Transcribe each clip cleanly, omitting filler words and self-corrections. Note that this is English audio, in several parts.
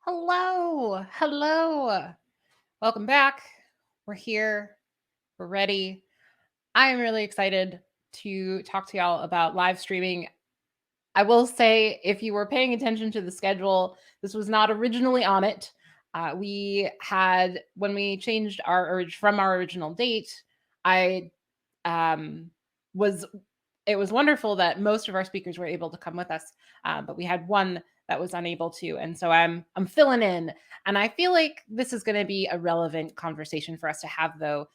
Hello. Hello. Welcome back. We're here. We're ready. I'm really excited to talk to y'all about live streaming. I will say, if you were paying attention to the schedule, this was not originally on it. We had, when we changed from our original date, I was it was wonderful that most of our speakers were able to come with us, but we had one that was unable to, and so I'm filling in. And I feel like this is going to be a relevant conversation for us to have, though,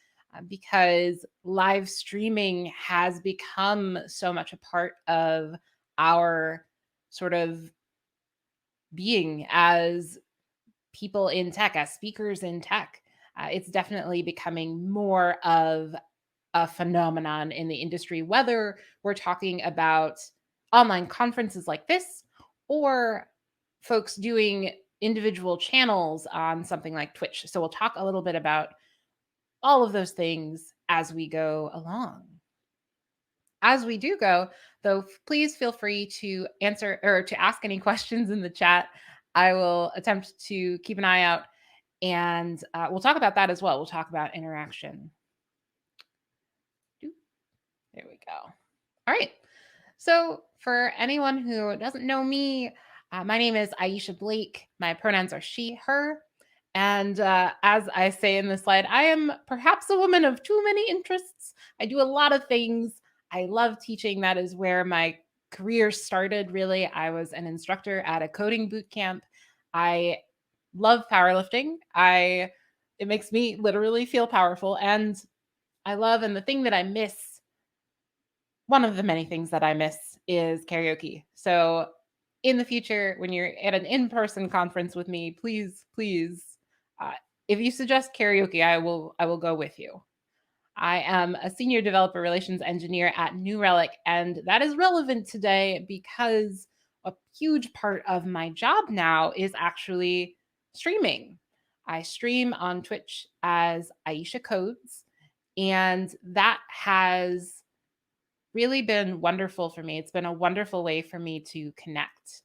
because live streaming has become so much a part of our sort of being as people in tech, as speakers in tech. It's definitely becoming more of a phenomenon in the industry, whether we're talking about online conferences like this or folks doing individual channels on something like Twitch. So we'll talk a little bit about all of those things as we go along. As we do go, though, please feel free to answer or to ask any questions in the chat. I will attempt to keep an eye out, and we'll talk about that as well. We'll talk about interaction. There we go. All right. So, for anyone who doesn't know me, my name is Aisha Blake. My pronouns are she, her. And as I say in the slide, I am perhaps a woman of too many interests. I do a lot of things. I love teaching. That is where my career started, really. I was an instructor at a coding boot camp. I love powerlifting. It makes me literally feel powerful. And and the thing that I miss, one of the many things that I miss, is karaoke. So in the future, when you're at an in-person conference with me, please, uh, if you suggest karaoke, I will go with you. I am a senior developer relations engineer at New Relic, and that is relevant today because a huge part of my job now is actually streaming. I stream on Twitch as Aisha Codes, and that has really been wonderful for me. It's been a wonderful way for me to connect.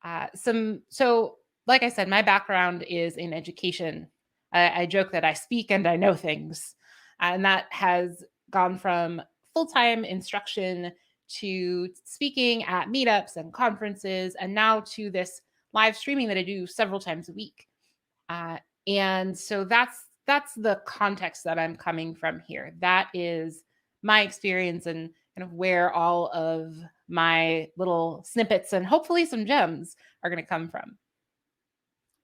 Like I said, my background is in education. I joke that I speak and I know things, and that has gone from full-time instruction to speaking at meetups and conferences, and now to this live streaming that I do several times a week. Uh, and so that's the context that I'm coming from here. That is my experience and kind of where all of my little snippets and hopefully some gems are going to come from.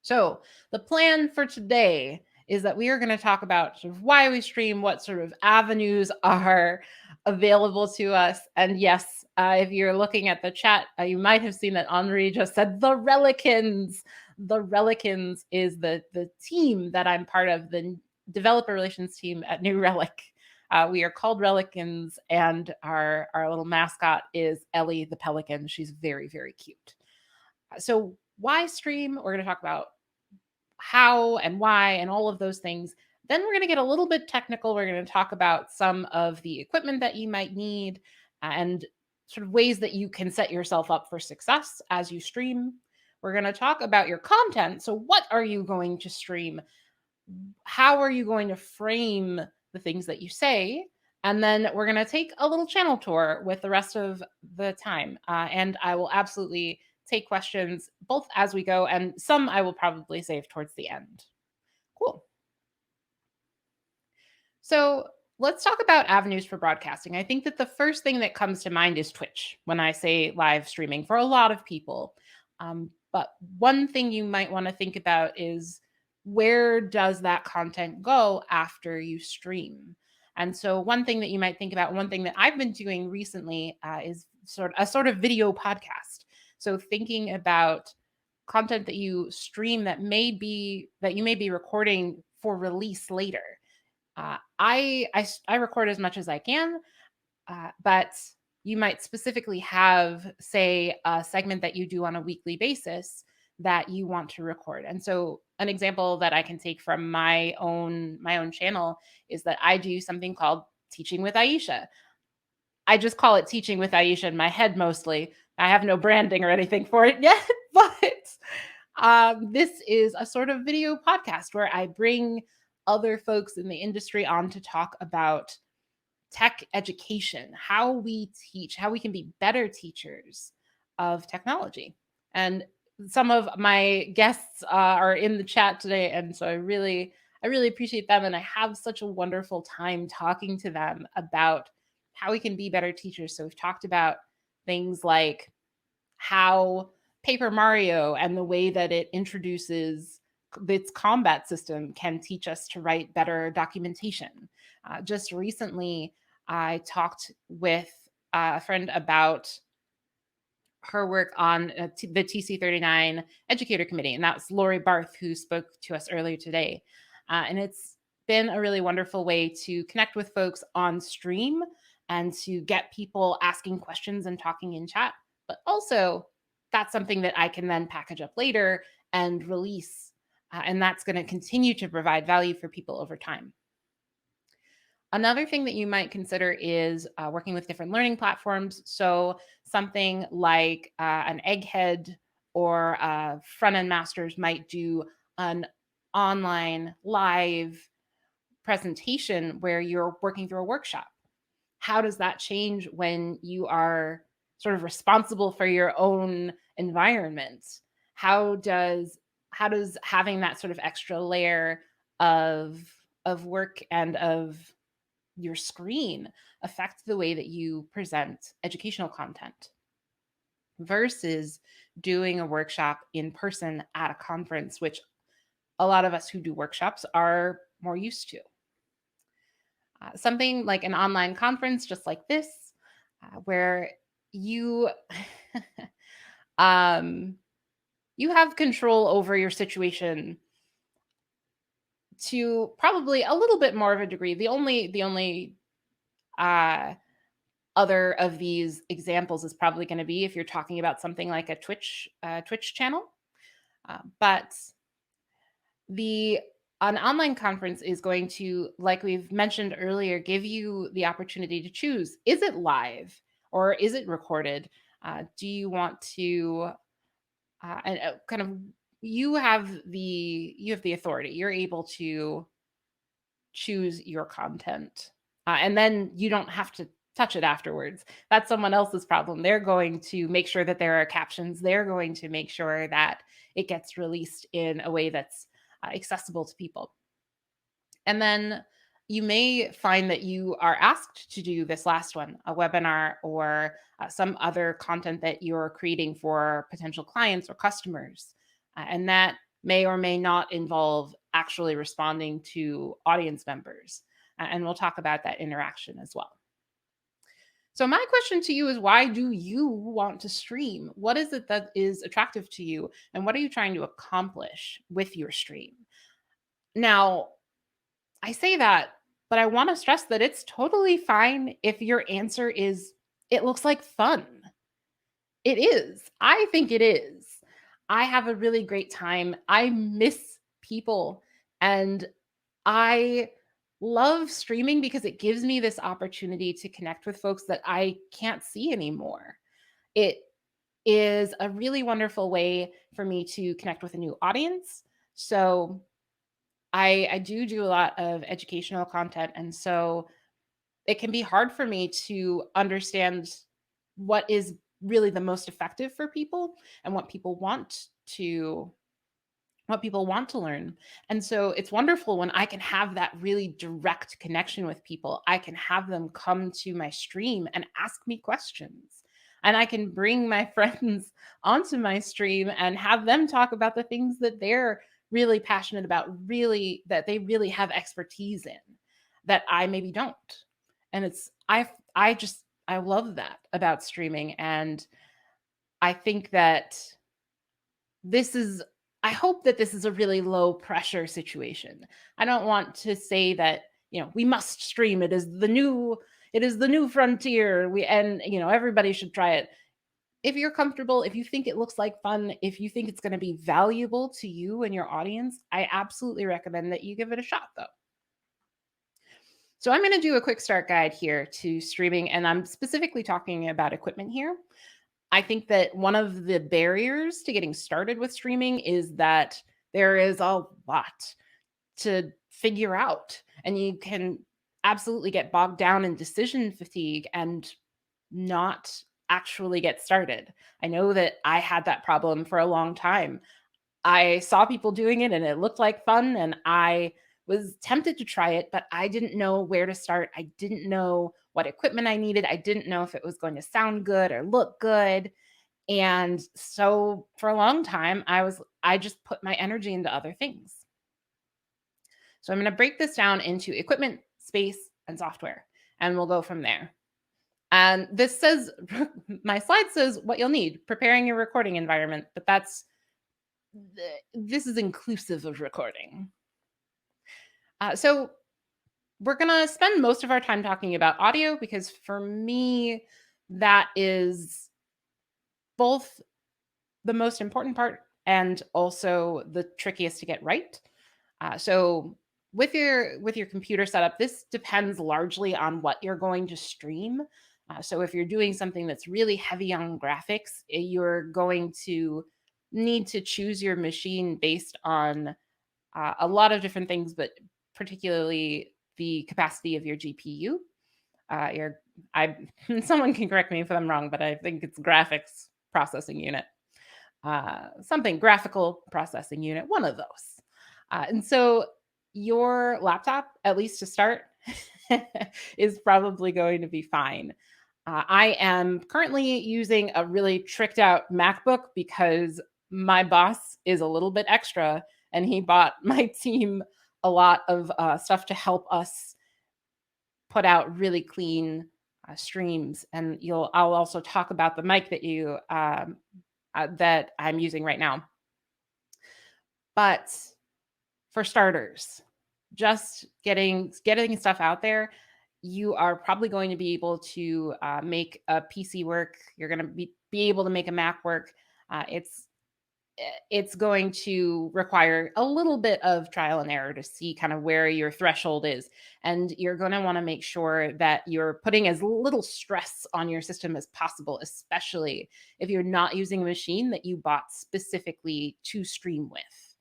So the plan for today is that we are going to talk about sort of why we stream, what sort of avenues are available to us. And yes, if you're looking at the chat, you might have seen that Henri just said the Relicans. The Relicans is the team that I'm part of, the developer relations team at New Relic. We are called Relicans, and our little mascot is Ellie the Pelican. She's very, very cute. So why stream? We're going to talk about how and why and all of those things. Then we're going to get a little bit technical. We're going to talk about some of the equipment that you might need and sort of ways that you can set yourself up for success as you stream. We're going to talk about your content. So what are you going to stream? How are you going to frame the things that you say? And then we're going to take a little channel tour with the rest of the time. And I will absolutely take questions both as we go, and some I will probably save towards the end. Cool. So let's talk about avenues for broadcasting. I think that the first thing that comes to mind is Twitch when I say live streaming for a lot of people. But one thing you might want to think about is, where does that content go after you stream? And so one thing that you might think about, one thing that I've been doing recently is sort of video podcast. So thinking about content that you stream that you may be recording for release later. I record as much as I can, but you might specifically have, say, a segment that you do on a weekly basis that you want to record. And so an example that I can take from my own channel is that I do something called Teaching with Aisha. I just call it Teaching with Aisha in my head mostly. I have no branding or anything for it yet, but This is a sort of video podcast where I bring other folks in the industry on to talk about tech education, how we teach, how we can be better teachers of technology. And some of my guests are in the chat today, and so I really appreciate them, and I have such a wonderful time talking to them about how we can be better teachers. So we've talked about things like how Paper Mario and the way that it introduces its combat system can teach us to write better documentation. Just recently, I talked with a friend about her work on the TC39 Educator Committee, and that's Lori Barth, who spoke to us earlier today. And it's been a really wonderful way to connect with folks on stream and to get people asking questions and talking in chat. But also, that's something that I can then package up later and release. And that's going to continue to provide value for people over time. Another thing that you might consider is working with different learning platforms. So something like an Egghead or Front End Masters might do an online live presentation where you're working through a workshop. How does that change when you are sort of responsible for your own environment? How does having that sort of extra layer of work and of your screen affect the way that you present educational content versus doing a workshop in person at a conference, which a lot of us who do workshops are more used to? Something like an online conference, just like this, where you you have control over your situation to probably a little bit more of a degree. The only other of these examples is probably going to be if you're talking about something like a Twitch channel. But an online conference is going to, like we've mentioned earlier, give you the opportunity to choose: is it live or is it recorded? Do you want to and kind of you have the authority. You're able to choose your content, and then you don't have to touch it afterwards. That's someone else's problem. They're going to make sure that there are captions. They're going to make sure that it gets released in a way that's accessible to people. And then you may find that you are asked to do this last one, a webinar or some other content that you're creating for potential clients or customers. And that may or may not involve actually responding to audience members. And we'll talk about that interaction as well. So my question to you is, why do you want to stream? What is it that is attractive to you? And what are you trying to accomplish with your stream? Now, I say that, but I want to stress that it's totally fine if your answer is, it looks like fun. It is. I think it is. I have a really great time. I miss people, and I love streaming because it gives me this opportunity to connect with folks that I can't see anymore. It is a really wonderful way for me to connect with a new audience. So I do a lot of educational content, and so it can be hard for me to understand what is really the most effective for people and what people want to learn. And so it's wonderful when I can have that really direct connection with people. I can have them come to my stream and ask me questions. And I can bring my friends onto my stream and have them talk about the things that they're really passionate about, really that they really have expertise in that I maybe don't. And I love that about streaming. And I think that I hope that this is a really low pressure situation. I don't want to say that, we must stream. It is the new frontier. Everybody should try it. If you're comfortable, if you think it looks like fun, if you think it's going to be valuable to you and your audience, I absolutely recommend that you give it a shot, though. So I'm going to do a quick start guide here to streaming, and I'm specifically talking about equipment here. I think that one of the barriers to getting started with streaming is that there is a lot to figure out, and you can absolutely get bogged down in decision fatigue and not actually get started. I know that I had that problem for a long time. I saw people doing it and it looked like fun, and I was tempted to try it, but I didn't know where to start. I didn't know what equipment I needed. I didn't know if it was going to sound good or look good. And so for a long time, I just put my energy into other things. So I'm going to break this down into equipment, space, and software, and we'll go from there. And this says, my slide says what you'll need, preparing your recording environment, but this is inclusive of recording. So we're going to spend most of our time talking about audio because for me, that is both the most important part and also the trickiest to get right. So with your computer setup, this depends largely on what you're going to stream. So if you're doing something that's really heavy on graphics, you're going to need to choose your machine based on a lot of different things, but particularly the capacity of your GPU. Your I Someone can correct me if I'm wrong, but I think it's graphics processing unit, something graphical processing unit, one of those. And so your laptop, at least to start, is probably going to be fine. I am currently using a really tricked out MacBook because my boss is a little bit extra and he bought my team a lot of stuff to help us put out really clean streams. And I'll also talk about the mic that I'm using right now. But for starters, just getting stuff out there, you are probably going to be able to make a PC work. You're going to be able to make a Mac work. It's going to require a little bit of trial and error to see kind of where your threshold is. And you're going to want to make sure that you're putting as little stress on your system as possible, especially if you're not using a machine that you bought specifically to stream with,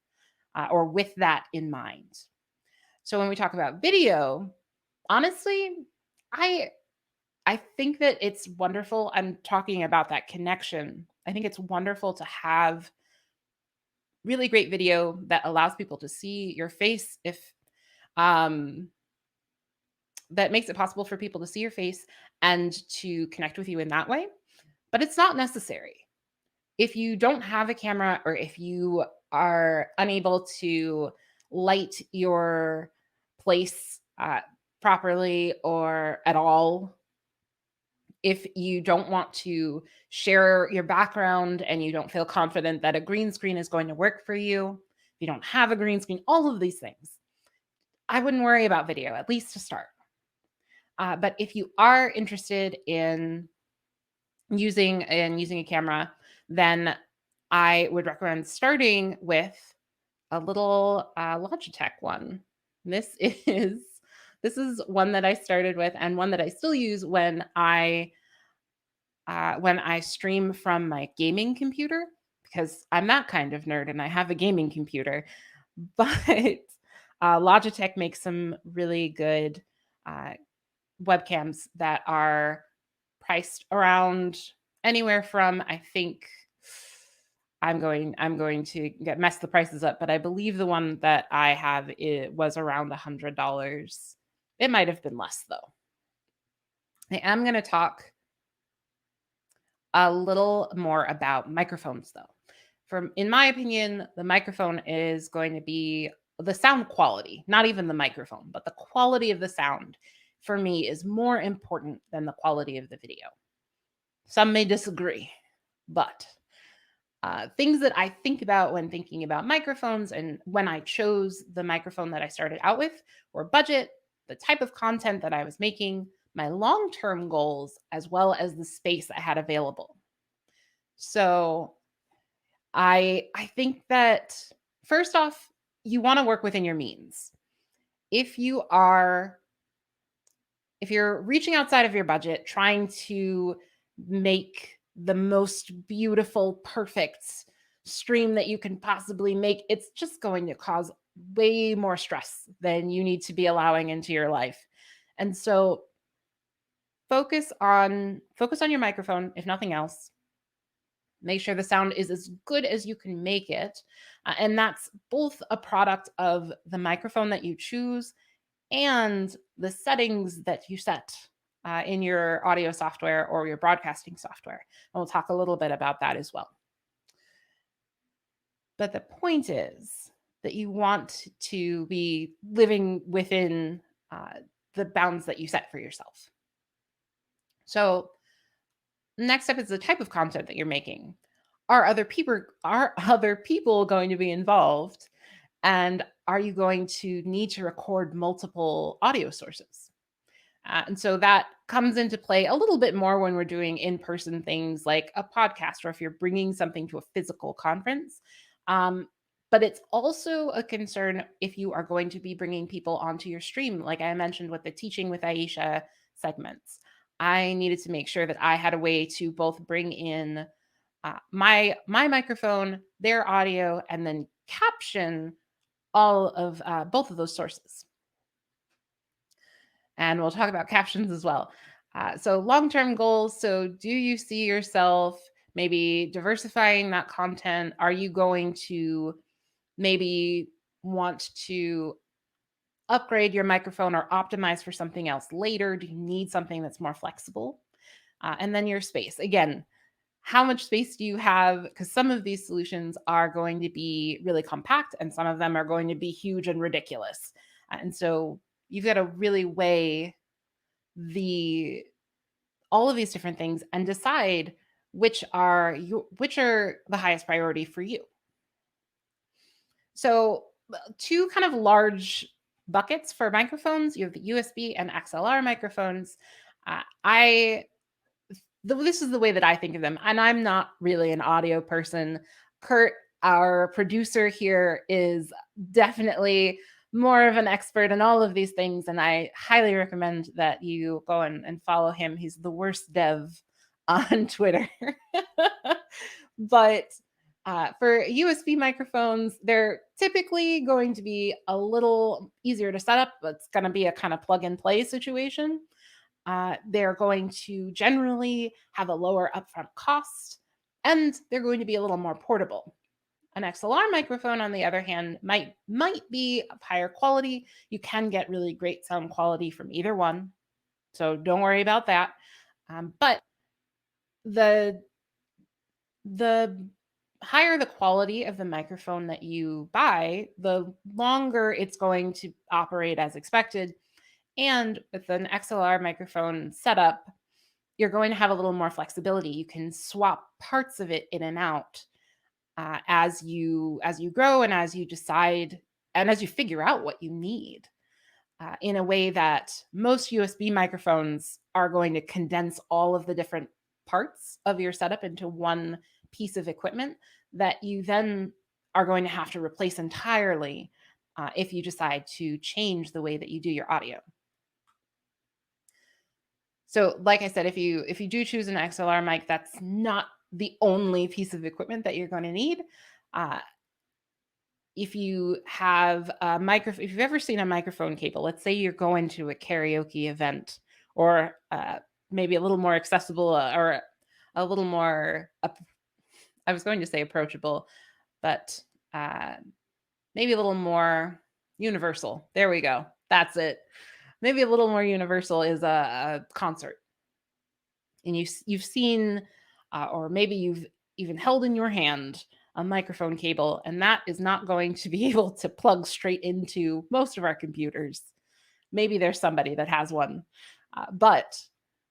or with that in mind. So when we talk about video, honestly, I think that it's wonderful. I'm talking about that connection. I think it's wonderful to have really great video that allows people to see your face, if um that makes it possible for people to see your face and to connect with you in that way. But it's not necessary. If you don't have a camera, or if you are unable to light your place properly or at all, if you don't want to share your background and you don't feel confident that a green screen is going to work for you, if you don't have a green screen, all of these things, I wouldn't worry about video, at least to start. But if you are interested in using a camera, then I would recommend starting with a little Logitech one. This is this is one that I started with and one that I still use when I stream from my gaming computer, because I'm that kind of nerd and I have a gaming computer. But Logitech makes some really good uh, webcams that are priced around anywhere from, I think, I'm going to mess the prices up, but I believe the one that I have, it was around $100. It might have been less though. I am going to talk a little more about microphones though. In my opinion, the microphone is going to be the sound quality, not even the microphone, but the quality of the sound for me is more important than the quality of the video. Some may disagree, but things that I think about when thinking about microphones and when I chose the microphone that I started out with were budget, the type of content that I was making, my long-term goals, as well as the space I had available. So I think that first off, you want to work within your means. If you're reaching outside of your budget, trying to make the most beautiful, perfect stream that you can possibly make, it's just going to cause way more stress than you need to be allowing into your life. And so focus on your microphone, if nothing else. Make sure the sound is as good as you can make it. And that's both a product of the microphone that you choose and the settings that you set in your audio software or your broadcasting software. And we'll talk a little bit about that as well. But the point is that you want to be living within the bounds that you set for yourself. So next up is the type of content that you're making. Are other people going to be involved? And are you going to need to record multiple audio sources? And so that comes into play a little bit more when we're doing in-person things like a podcast, or if you're bringing something to a physical conference. But it's also a concern if you are going to be bringing people onto your stream, like I mentioned with the Teaching with Aisha segments. I needed to make sure that I had a way to both bring in my microphone, their audio, and then caption all of both of those sources. And we'll talk about captions as well. So long-term goals. So do you see yourself maybe diversifying that content? Are you going to maybe want to upgrade your microphone or optimize for something else later? Do you need something that's more flexible? And then your space. Again, how much space do you have? Because some of these solutions are going to be really compact and some of them are going to be huge and ridiculous. And so you've got to really weigh all of these different things and decide which are the highest priority for you. So two kind of large buckets for microphones. You have the USB and XLR microphones. This is the way that I think of them, and I'm not really an audio person. Kurt, our producer here, is definitely more of an expert in all of these things, and I highly recommend that you go and follow him. He's the worst dev on Twitter. But for USB microphones, they're typically going to be a little easier to set up. It's going to be a kind of plug and play situation. They're going to generally have a lower upfront cost, and they're going to be a little more portable. An XLR microphone, on the other hand, might be of higher quality. You can get really great sound quality from either one, so don't worry about that. But the higher the quality of the microphone that you buy, the longer it's going to operate as expected. And with an XLR microphone setup, you're going to have a little more flexibility. You can swap parts of it in and out as you grow and as you decide and as you figure out what you need, in a way that most USB microphones are going to condense all of the different parts of your setup into one piece of equipment that you then are going to have to replace entirely if you decide to change the way that you do your audio. So like I said, if you do choose an XLR mic, that's not the only piece of equipment that you're going to need. If you have a microphone, if you've ever seen a microphone cable, let's say you're going to a karaoke event, or maybe a little more accessible, or a little more, I was going to say approachable, but maybe a little more universal. There we go. That's it. Maybe a little more universal is a concert. And you've seen, or maybe you've even held in your hand a microphone cable, and that is not going to be able to plug straight into most of our computers. Maybe there's somebody that has one. But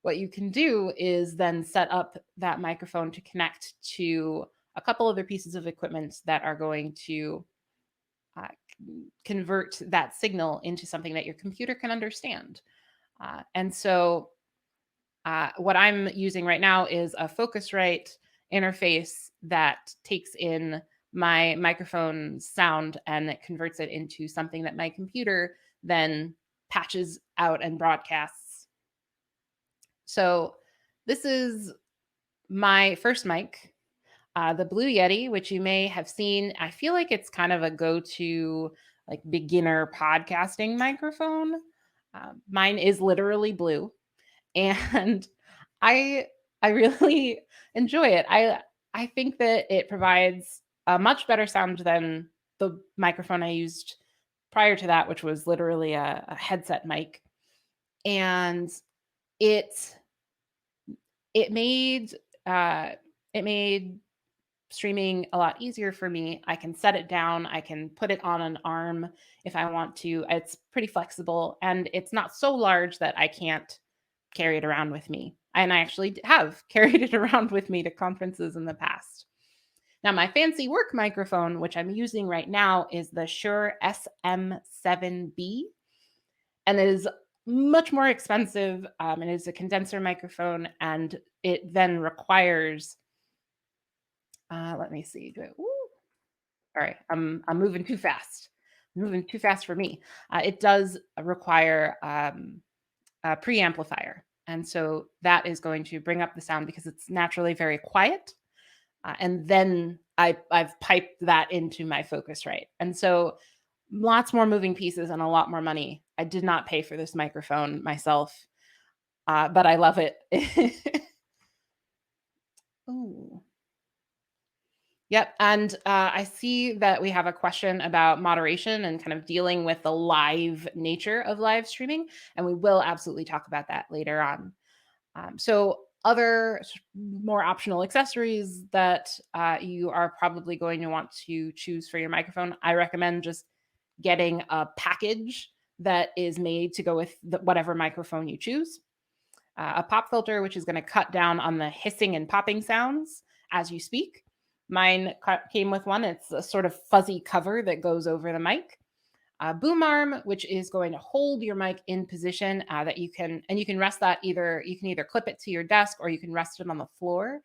what you can do is then set up that microphone to connect to a couple other pieces of equipment that are going to convert that signal into something that your computer can understand. And so what I'm using right now is a Focusrite interface that takes in my microphone sound and it converts it into something that my computer then patches out and broadcasts. So this is my first mic, the Blue Yeti, which you may have seen. I feel like it's kind of a go-to like beginner podcasting microphone. Mine is literally blue, and I I really enjoy it. I think that it provides a much better sound than the microphone I used prior to that, which was literally a headset mic, and it it made uh, it made streaming a lot easier for me. I can set it down, I can put it on an arm if I want to. It's pretty flexible and it's not so large that I can't carry it around with me. And I actually have carried it around with me to conferences in the past. Now, my fancy work microphone, which I'm using right now, is the Shure Sm7b, and it is much more expensive. It is a condenser microphone, and it then requires. Let me see. All right, I'm moving too fast. Moving too fast for me. It does require a preamplifier, and so that is going to bring up the sound because it's naturally very quiet. And then I've piped that into my Focusrite, and so lots more moving pieces and a lot more money. I did not pay for this microphone myself, but I love it. Ooh. Yep. And I see that we have a question about moderation and kind of dealing with the live nature of live streaming. And we will absolutely talk about that later on. So, other more optional accessories that you are probably going to want to choose for your microphone, I recommend just getting a package that is made to go with whatever microphone you choose. A pop filter, which is going to cut down on the hissing and popping sounds as you speak. Mine came with one. It's a sort of fuzzy cover that goes over the mic. A boom arm, which is going to hold your mic in position that you can rest that you can either clip it to your desk or you can rest it on the floor.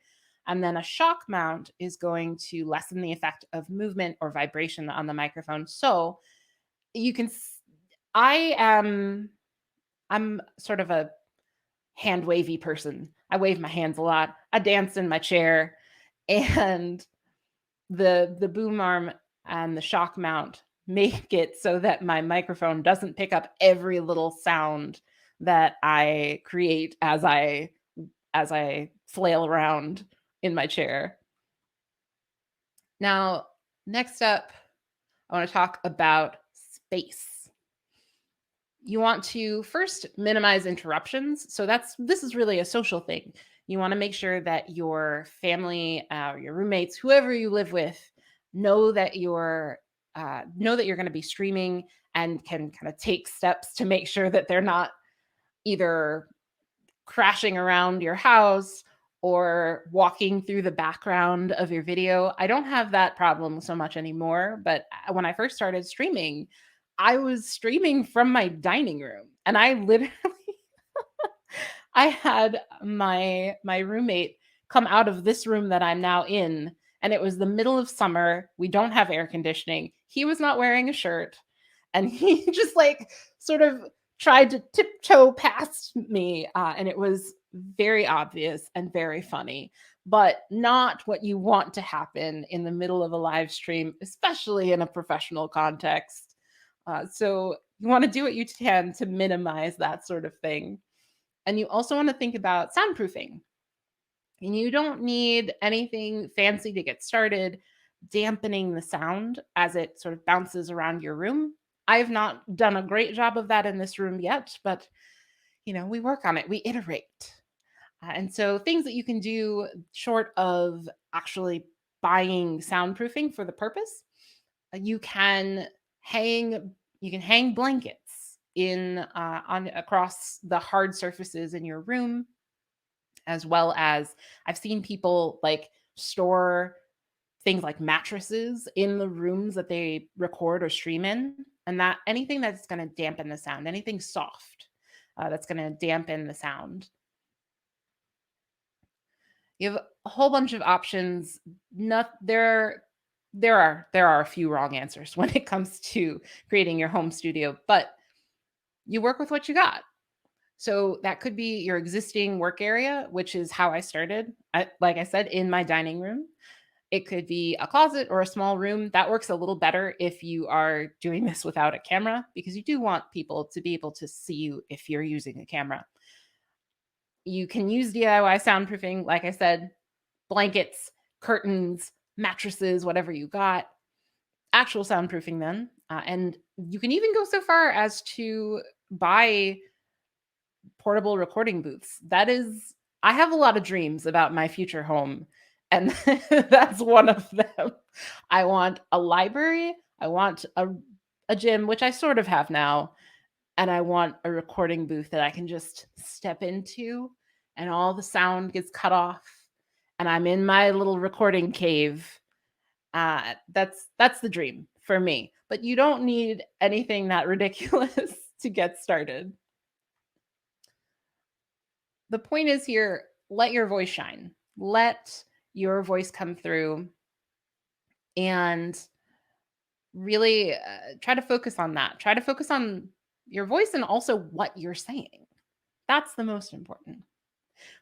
And then a shock mount is going to lessen the effect of movement or vibration on the microphone. So you can, I'm sort of a hand wavy person. I wave my hands a lot. I dance in my chair, and the boom arm and the shock mount make it so that my microphone doesn't pick up every little sound that I create as I flail around in my chair. Now, next up, I want to talk about space. You want to first minimize interruptions. So this is really a social thing. You want to make sure that your family, your roommates, whoever you live with, know that you're going to be streaming and can kind of take steps to make sure that they're not either crashing around your house or walking through the background of your video. I don't have that problem so much anymore, but when I first started streaming, I was streaming from my dining room, and I literally I had my roommate come out of this room that I'm now in, and it was the middle of summer. We don't have air conditioning. He was not wearing a shirt, and he just like sort of tried to tiptoe past me, and it was very obvious and very funny, but not what you want to happen in the middle of a live stream, especially in a professional context. So you want to do what you can to minimize that sort of thing. And you also want to think about soundproofing. And you don't need anything fancy to get started. Dampening the sound as it sort of bounces around your room. I have not done a great job of that in this room yet, but we work on it, we iterate. And so things that you can do short of actually buying soundproofing for the purpose, you can hang blankets in on across the hard surfaces in your room, as well as I've seen people like store things like mattresses in the rooms that they record or stream in, and that anything that's going to dampen the sound, anything soft that's going to dampen the sound. You have a whole bunch of options. Not there are a few wrong answers when it comes to creating your home studio, but you work with what you got. So that could be your existing work area, which is how I started. Like I said, in my dining room. It could be a closet or a small room. That works a little better if you are doing this without a camera, because you do want people to be able to see you if you're using a camera. You can use DIY soundproofing, like I said, blankets, curtains, mattresses, whatever you got. Actual soundproofing then. And you can even go so far as to buy portable recording booths. I have a lot of dreams about my future home, and that's one of them. I want a library, I want a gym, which I sort of have now, and I want a recording booth that I can just step into and all the sound gets cut off and I'm in my little recording cave. That's the dream for me. But you don't need anything that ridiculous to get started. The point is here, let your voice shine. Let your voice come through and really try to focus on that. Try to focus on your voice and also what you're saying. That's the most important.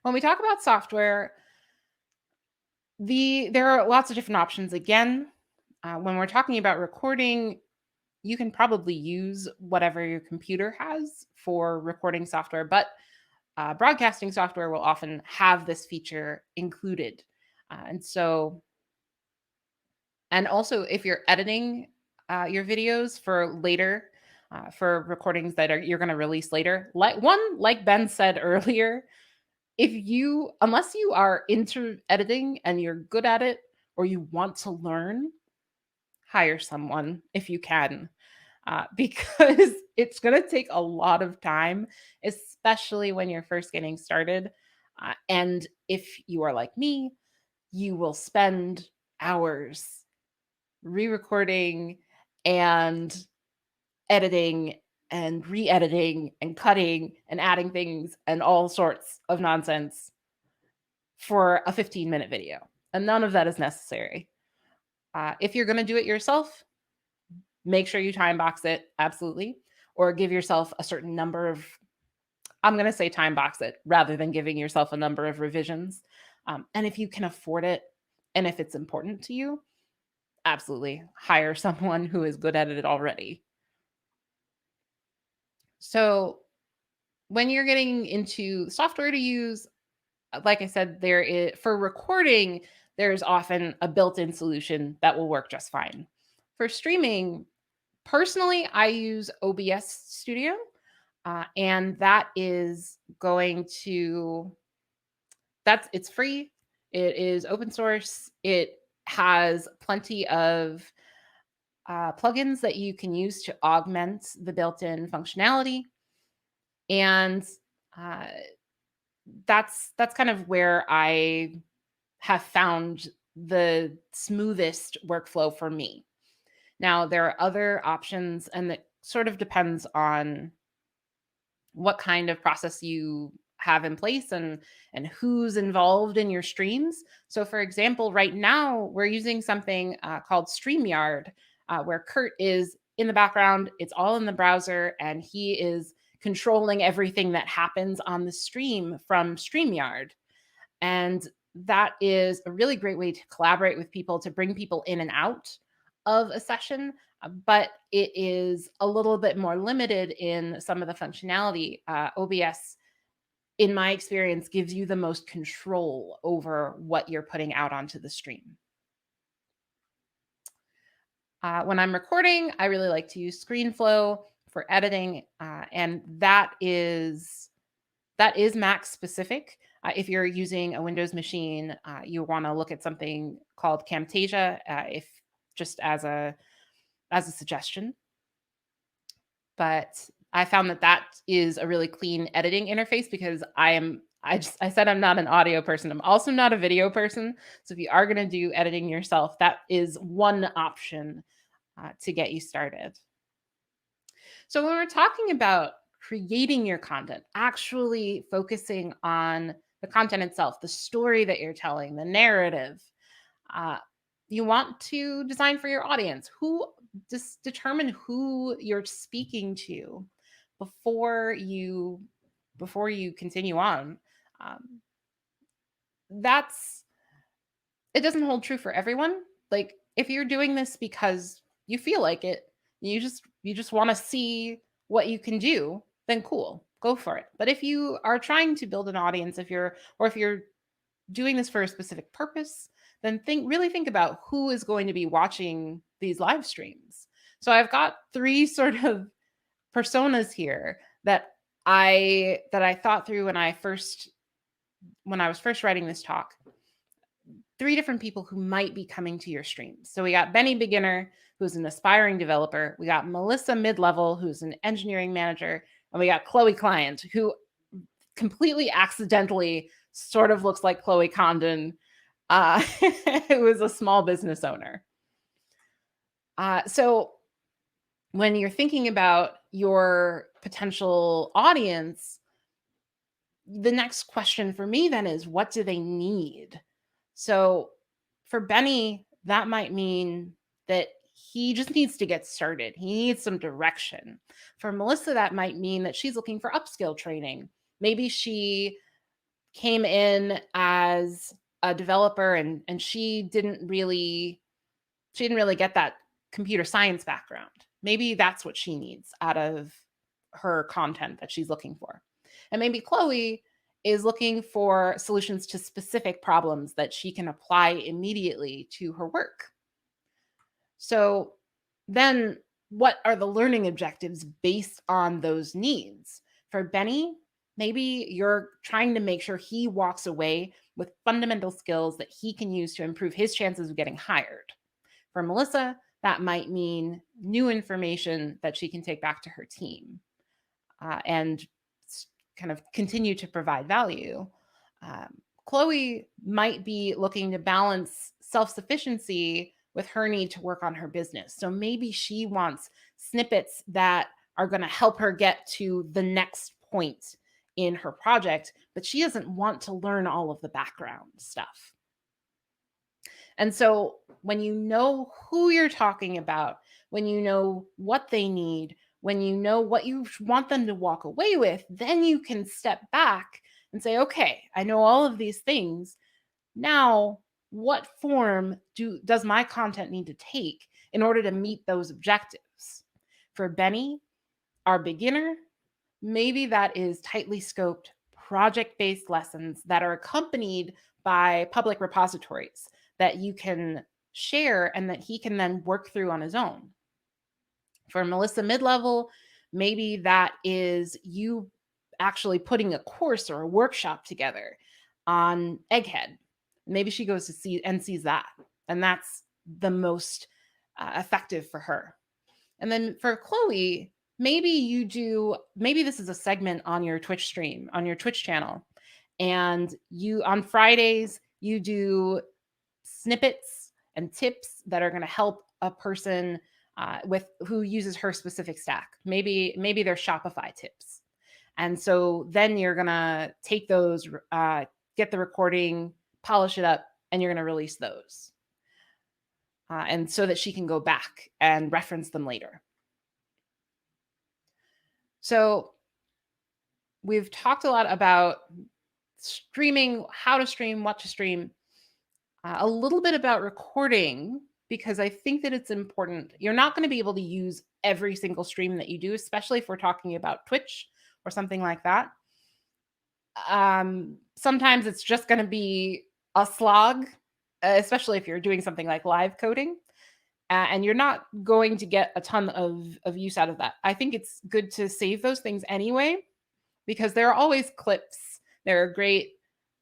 When we talk about software, there are lots of different options. Again, when we're talking about recording, you can probably use whatever your computer has for recording software, but broadcasting software will often have this feature included. And also if you're editing your videos for later, for recordings that you're going to release later, like Ben said earlier, unless you are into editing and you're good at it or you want to learn, hire someone if you can. Because it's going to take a lot of time, especially when you're first getting started. And if you are like me, you will spend hours re-recording and editing and re-editing and cutting and adding things and all sorts of nonsense for a 15-minute video. And none of that is necessary. If you're going to do it yourself, make sure you time box it, absolutely, or give yourself a certain number of, I'm going to say time box it rather than giving yourself a number of revisions. And if you can afford it, and if it's important to you, absolutely hire someone who is good at it already. So when you're getting into software to use, like I said, for recording, there's often a built-in solution that will work just fine. For streaming, personally, I use OBS Studio, and it's free. It is open source. It has plenty of plugins that you can use to augment the built-in functionality, and that's kind of where I have found the smoothest workflow for me. Now, there are other options, and it sort of depends on what kind of process you have in place and who's involved in your streams. So, for example, right now we're using something called StreamYard, where Kurt is in the background. It's all in the browser, and he is controlling everything that happens on the stream from StreamYard. And that is a really great way to collaborate with people, to bring people in and out of a session, but it is a little bit more limited in some of the functionality. OBS, in my experience, gives you the most control over what you're putting out onto the stream. When I'm recording, I really like to use ScreenFlow for editing, and that is Mac specific. If you're using a Windows machine, you want to look at something called Camtasia, if just as a suggestion. But I found that is a really clean editing interface, because I said I'm not an audio person. I'm also not a video person. So if you are going to do editing yourself, that is one option to get you started. So when we're talking about creating your content, actually focusing on the content itself, the story that you're telling, the narrative, you want to design for your audience. Determine who you're speaking to before you before you continue on. Um, it doesn't hold true for everyone. Like, if you're doing this because you feel like it, you just want to see what you can do, then cool, go for it. But if you are trying to build an audience, if you're doing this for a specific purpose, then really think about who is going to be watching these live streams. So I've got three sort of personas here that I thought through when I was first writing this talk. Three different people who might be coming to your streams. So we got Benny Beginner, who's an aspiring developer. We got Melissa Mid-Level, who's an engineering manager. And we got Chloe Client, who completely accidentally sort of looks like Chloe Condon, who is a small business owner. So when you're thinking about your potential audience, the next question for me then is, what do they need? So for Benny, that might mean that he just needs to get started. He needs some direction. For Melissa, that might mean that she's looking for upskill training. Maybe she came in as a developer and she didn't really get that computer science background. Maybe that's what she needs out of her content that she's looking for. And maybe Chloe is looking for solutions to specific problems that she can apply immediately to her work. So then what are the learning objectives based on those needs? For Benny, maybe you're trying to make sure he walks away with fundamental skills that he can use to improve his chances of getting hired. For Melissa, that might mean new information that she can take back to her team and kind of continue to provide value. Chloe might be looking to balance self-sufficiency with her need to work on her business. So maybe she wants snippets that are going to help her get to the next point in her project, but she doesn't want to learn all of the background stuff. And so when you know who you're talking about, when you know what they need, when you know what you want them to walk away with, then you can step back and say, okay, I know all of these things. Now, what form does my content need to take in order to meet those objectives? For Benny, our beginner, maybe that is tightly scoped project-based lessons that are accompanied by public repositories that you can share and that he can then work through on his own. For Melissa Mid-Level, maybe that is you actually putting a course or a workshop together on Egghead. Maybe she goes to see and sees that, and that's the most effective for her. And then for Chloe, maybe this is a segment on your Twitch stream, on your Twitch channel, and on Fridays you do snippets and tips that are going to help a person who uses her specific stack. Maybe they're Shopify tips. And so then you're going to take those, get the recording, polish it up, and you're going to release those. And so that she can go back and reference them later. So we've talked a lot about streaming, how to stream, what to stream, a little bit about recording, because I think that it's important. You're not going to be able to use every single stream that you do, especially if we're talking about Twitch or something like that. Sometimes it's just going to be a slog, especially if you're doing something like live coding. And you're not going to get a ton of use out of that. I think it's good to save those things anyway, because there are always clips. There are great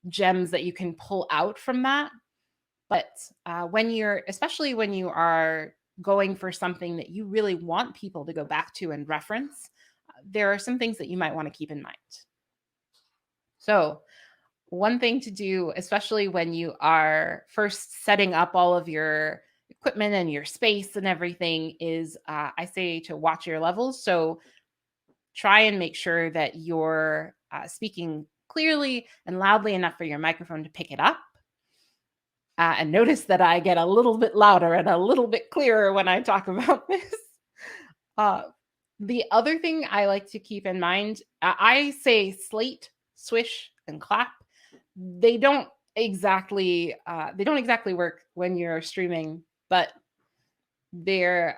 gems that you can pull out from that. But especially when you are going for something that you really want people to go back to and reference, there are some things that you might want to keep in mind. So one thing to do, especially when you are first setting up all of your equipment and your space and everything, is I say to watch your levels. So try and make sure that you're speaking clearly and loudly enough for your microphone to pick it up. And notice that I get a little bit louder and a little bit clearer when I talk about this. The other thing I like to keep in mind, I say Slate, Swish, and Clap. They don't exactly work when you're streaming, but they're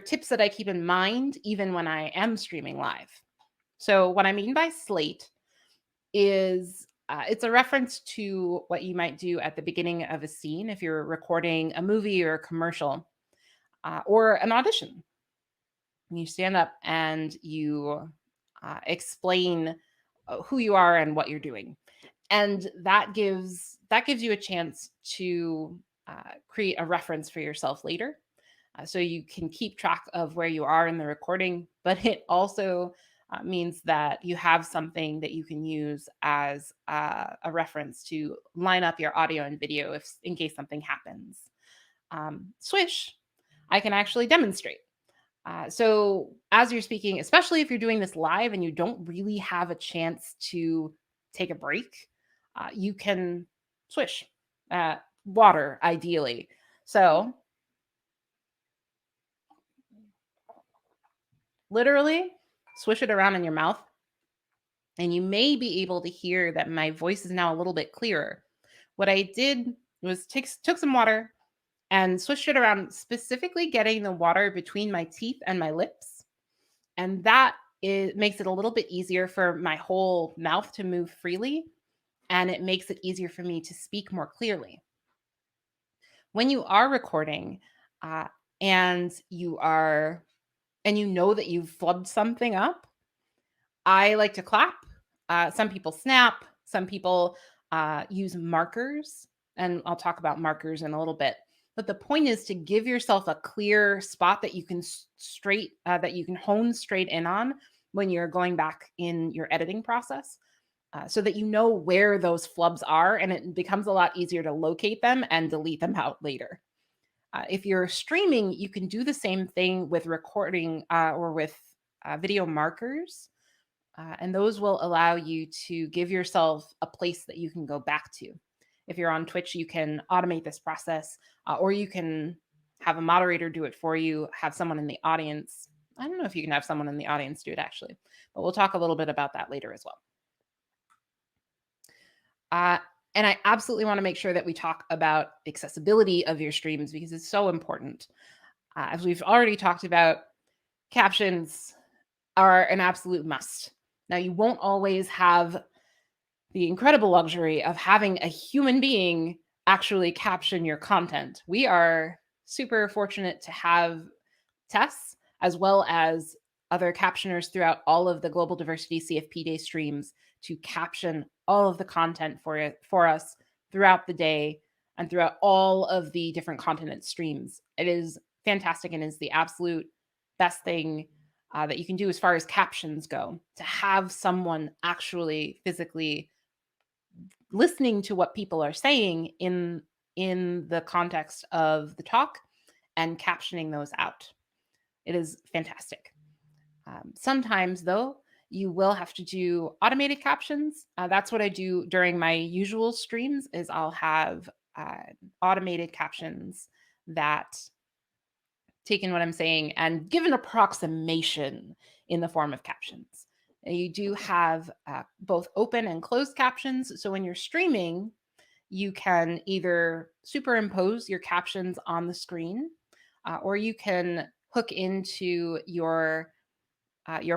tips that I keep in mind even when I am streaming live. So what I mean by Slate is it's a reference to what you might do at the beginning of a scene if you're recording a movie or a commercial or an audition. You stand up and you explain who you are and what you're doing, and that gives you a chance to create a reference for yourself later, so you can keep track of where you are in the recording. But it also means that you have something that you can use as a reference to line up your audio and video if in case something happens. Swish, I can actually demonstrate. So, as you're speaking, especially if you're doing this live and you don't really have a chance to take a break, you can swish water, ideally. So, literally, swish it around in your mouth, and you may be able to hear that my voice is now a little bit clearer. What I did was took some water and swished it around, specifically getting the water between my teeth and my lips. And that makes it a little bit easier for my whole mouth to move freely, and it makes it easier for me to speak more clearly. When you are recording, uh, and you know that you've flubbed something up, I like to clap. Some people snap. Some people use markers, and I'll talk about markers in a little bit. But the point is to give yourself a clear spot that you can that you can hone straight in on when you're going back in your editing process, so that you know where those flubs are, and it becomes a lot easier to locate them and delete them out later. If you're streaming, you can do the same thing with recording or with video markers, and those will allow you to give yourself a place that you can go back to. If you're on Twitch, you can automate this process, or you can have a moderator do it for you, have someone in the audience. I don't know if you can have someone in the audience do it actually, but we'll talk a little bit about that later as well. And I absolutely want to make sure that we talk about accessibility of your streams because it's so important. As we've already talked about, captions are an absolute must. Now, you won't always have the incredible luxury of having a human being actually caption your content. We are super fortunate to have Tess, as well as other captioners throughout all of the Global Diversity CFP Day streams, to caption all of the content for us throughout the day and throughout all of the different continent streams. It is fantastic and is the absolute best thing that you can do as far as captions go, to have someone actually physically listening to what people are saying in the context of the talk and captioning those out. It is fantastic. Sometimes, though, you will have to do automated captions. That's what I do during my usual streams. Is I'll have automated captions that take in what I'm saying and give an approximation in the form of captions. You do have both open and closed captions. So when you're streaming, you can either superimpose your captions on the screen, or you can hook into your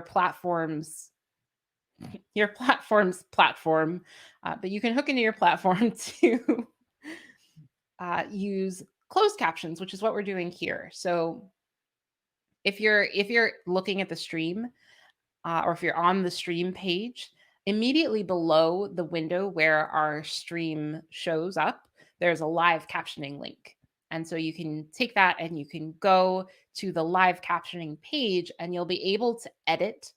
platform's platform, but you can hook into your platform to use closed captions, which is what we're doing here. So if you're looking at the stream, or if you're on the stream page, immediately below the window where our stream shows up, there's a live captioning link. And so you can take that and you can go to the live captioning page, and you'll be able to edit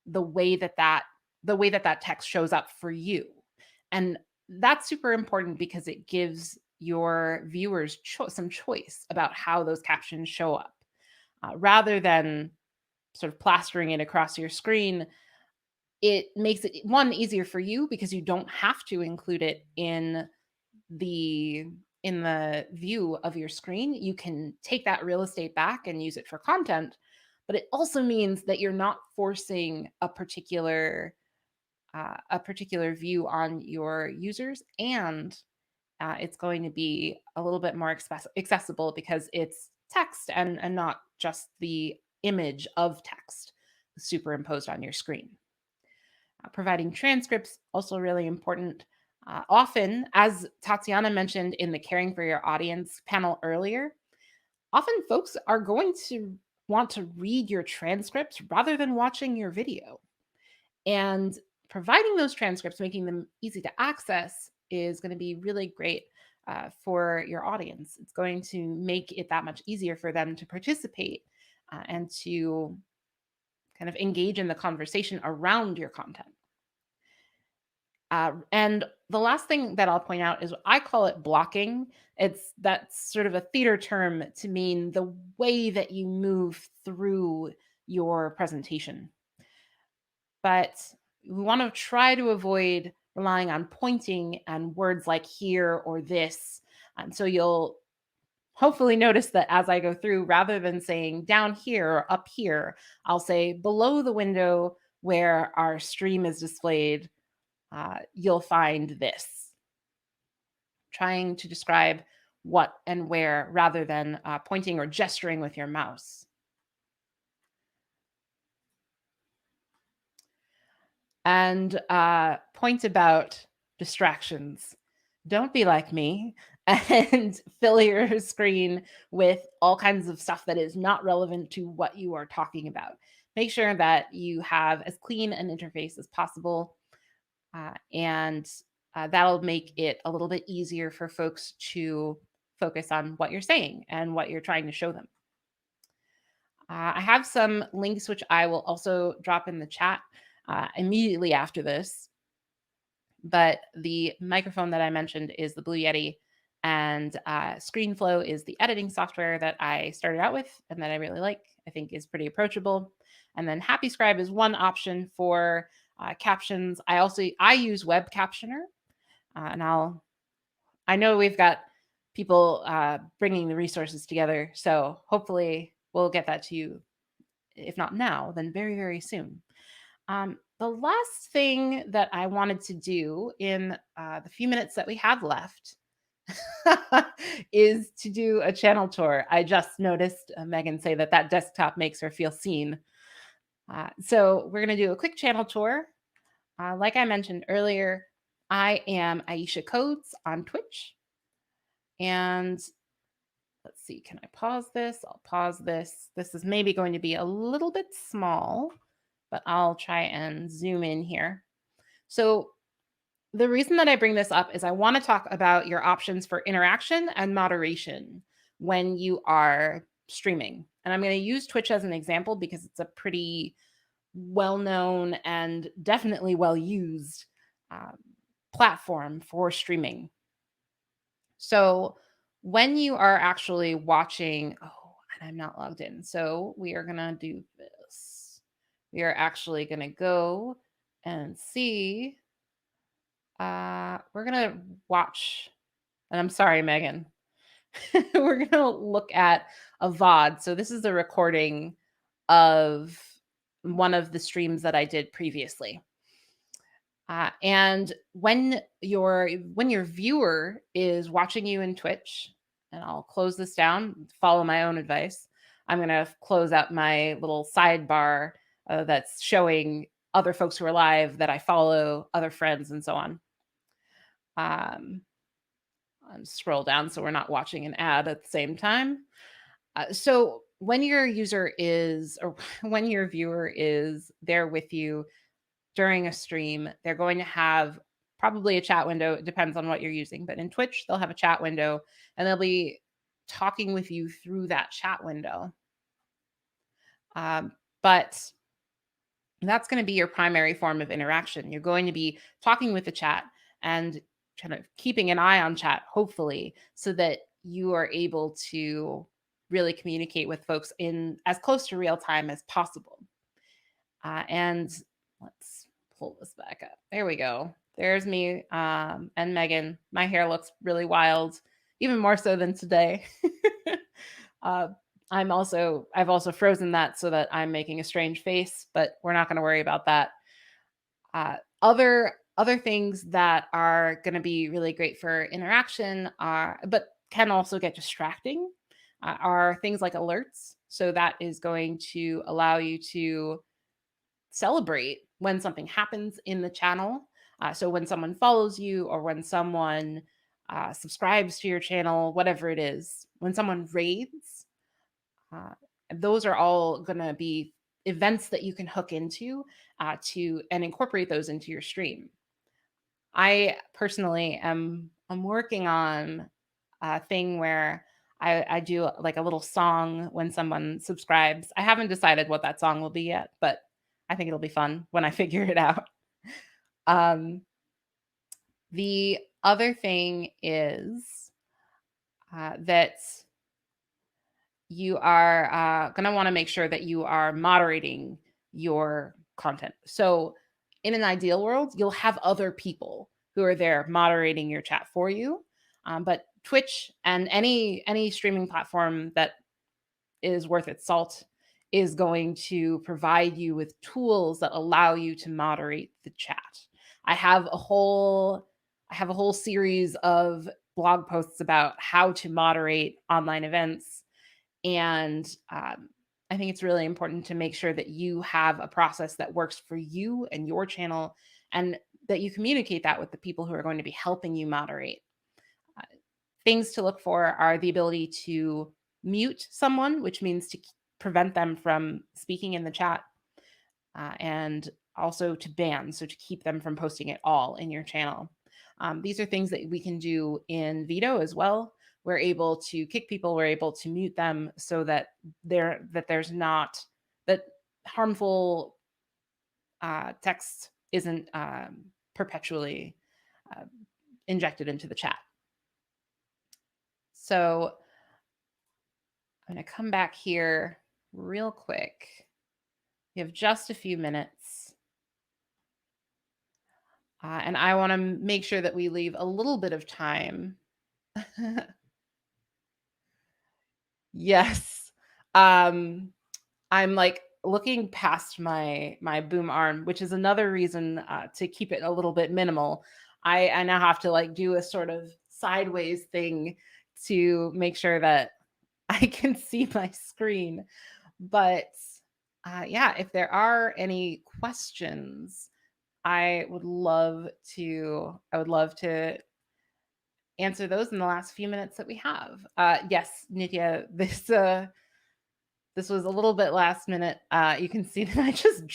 the way that text shows up for you. And that's super important because it gives your viewers some choice about how those captions show up, rather than sort of plastering it across your screen. It makes it, one, easier for you because you don't have to include it in the view of your screen. You can take that real estate back and use it for content. but it also means that you're not forcing a particular view on your users, and it's going to be a little bit more accessible because it's text and not just the image of text superimposed on your screen. Providing transcripts, also really important. Often, as Tatiana mentioned in the Caring for Your Audience panel earlier, often folks are going to want to read your transcripts rather than watching your video. And providing those transcripts, making them easy to access, is going to be really great for your audience. It's going to make it that much easier for them to participate and to kind of engage in the conversation around your content. And the last thing that I'll point out is I call it blocking. That's sort of a theater term to mean the way that you move through your presentation. But we want to try to avoid relying on pointing and words like here or this. So you'll hopefully notice that as I go through, rather than saying down here or up here, I'll say below the window where our stream is displayed, you'll find this. Trying to describe what and where rather than pointing or gesturing with your mouse. And point about distractions. Don't be like me and fill your screen with all kinds of stuff that is not relevant to what you are talking about. Make sure that you have as clean an interface as possible, and that'll make it a little bit easier for folks to focus on what you're saying and what you're trying to show them. I have some links which I will also drop in the chat immediately after this. But the microphone that I mentioned is the Blue Yeti, and ScreenFlow is the editing software that I started out with and that I really like. I think is pretty approachable. And then HappyScribe is one option for captions. I use Web Captioner, and I know we've got people bringing the resources together, so hopefully we'll get that to you. If not now, then very, very soon. The last thing that I wanted to do in the few minutes that we have left is to do a channel tour. I just noticed Megan say that desktop makes her feel seen. So we're going to do a quick channel tour. Like I mentioned earlier, I am Aisha Codes on Twitch. And let's see, can I pause this? I'll pause this. This is maybe going to be a little bit small, but I'll try and zoom in here. So the reason that I bring this up is I want to talk about your options for interaction and moderation when you are streaming. And I'm going to use Twitch as an example because it's a pretty well-known and definitely well-used platform for streaming. So when you are actually watching, and I'm not logged in, so we are going to do this. We are actually going to go and see. We're going to watch, and I'm sorry, Megan. We're going to look at a VOD. So this is a recording of one of the streams that I did previously. And when your viewer is watching you in Twitch, and I'll close this down, follow my own advice. I'm going to close out my little sidebar that's showing other folks who are live that I follow, other friends, and so on. And scroll down so we're not watching an ad at the same time. So when your user is, or when your viewer is there with you during a stream, they're going to have probably a chat window. It depends on what you're using, but in Twitch, they'll have a chat window and they'll be talking with you through that chat window. But that's going to be your primary form of interaction. You're going to be talking with the chat and kind of keeping an eye on chat, hopefully, so that you are able to really communicate with folks in as close to real time as possible. And let's pull this back up. There we go. There's me and Megan. My hair looks really wild, even more so than today. I've also frozen that so that I'm making a strange face, but we're not going to worry about that. Other things that are going to be really great for interaction are, but can also get distracting, are things like alerts. So that is going to allow you to celebrate when something happens in the channel. So when someone follows you or when someone subscribes to your channel, whatever it is, when someone raids, uh, those are all going to be events that you can hook into to and incorporate those into your stream. I personally I'm working on a thing where I do like a little song when someone subscribes. I haven't decided what that song will be yet, but I think it'll be fun when I figure it out. Um, the other thing is that you are going to want to make sure that you are moderating your content. So, in an ideal world, you'll have other people who are there moderating your chat for you. But Twitch and any streaming platform that is worth its salt is going to provide you with tools that allow you to moderate the chat. I have a whole series of blog posts about how to moderate online events, and I think it's really important to make sure that you have a process that works for you and your channel, and that you communicate that with the people who are going to be helping you moderate. Uh, Things to look for are the ability to mute someone, which means to prevent them from speaking in the chat, and also to ban, so to keep them from posting at all in your channel. These are things that we can do in Veto as well. We're able to kick people, we're able to mute them so that there's not that harmful text isn't perpetually uh, injected into the chat. So I'm going to come back here real quick. We have just a few minutes. And I want to make sure that we leave a little bit of time. Yes. I'm like looking past my boom arm, which is another reason to keep it a little bit minimal. I now have to like do a sort of sideways thing to make sure that I can see my screen. But yeah, if there are any questions, I would love to answer those in the last few minutes that we have. Yes, Nitya, this was a little bit last minute. You can see that I just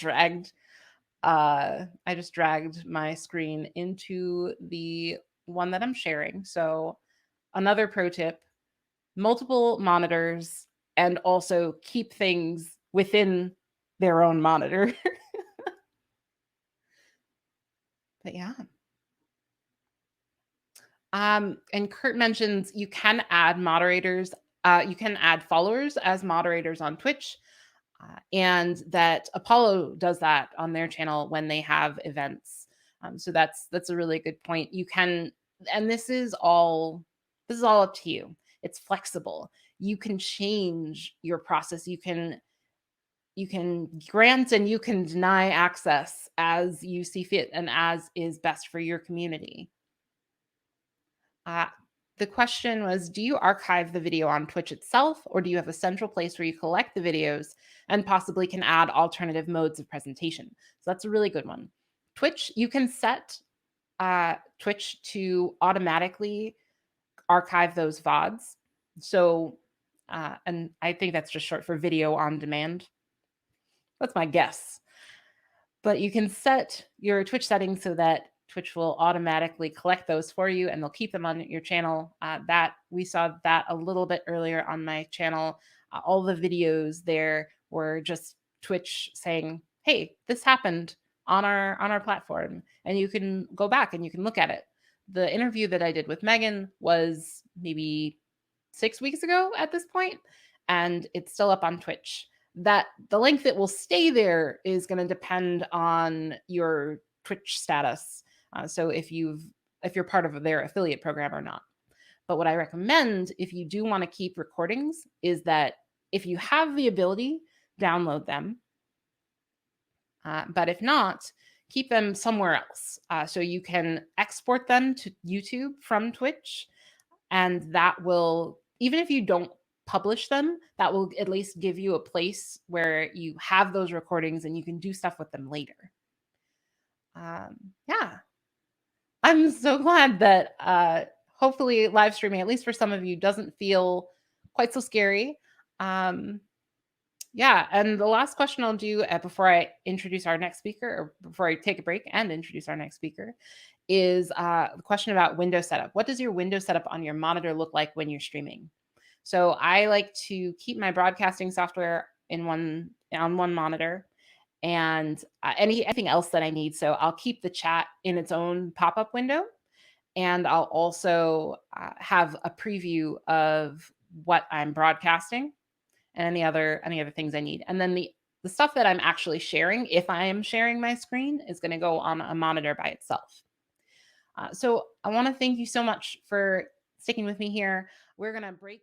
dragged my screen into the one that I'm sharing. So another pro tip, multiple monitors, and also keep things within their own monitor. But yeah. And Kurt mentions you can add moderators, you can add followers as moderators on Twitch, and that Apollo does that on their channel when they have events. So that's a really good point. You can, and this is all up to you. It's flexible. You can change your process. You can grant and you can deny access as you see fit and as is best for your community. Uh, the question was, do you archive the video on Twitch itself, or do you have a central place where you collect the videos and possibly can add alternative modes of presentation? So that's a really good one. Twitch, you can set Twitch to automatically archive those VODs. So, and I think that's just short for video on demand. That's my guess. But you can set your Twitch settings so that Twitch will automatically collect those for you and they'll keep them on your channel. That we saw that a little bit earlier on my channel. All the videos there were just Twitch saying, "Hey, this happened on our platform," and you can go back and you can look at it. The interview that I did with Megan was maybe 6 weeks ago at this point, and it's still up on Twitch. That the length it will stay there is going to depend on your Twitch status. So if you're part of their affiliate program or not. But what I recommend if you do want to keep recordings is that if you have the ability, download them. But if not, keep them somewhere else. So you can export them to YouTube from Twitch, and that will, even if you don't publish them, that will at least give you a place where you have those recordings and you can do stuff with them later. Yeah. I'm so glad that hopefully live streaming, at least for some of you, doesn't feel quite so scary. Yeah, and the last question I'll do before I introduce our next speaker, or before I take a break and introduce our next speaker, is the question about window setup. What does your window setup on your monitor look like when you're streaming? So I like to keep my broadcasting software on one monitor, and anything else that I need. So I'll keep the chat in its own pop-up window, and I'll also have a preview of what I'm broadcasting and any other things I need. And then the stuff that I'm actually sharing, if I am sharing my screen, is going to go on a monitor by itself. So I want to thank you so much for sticking with me here. We're going to break.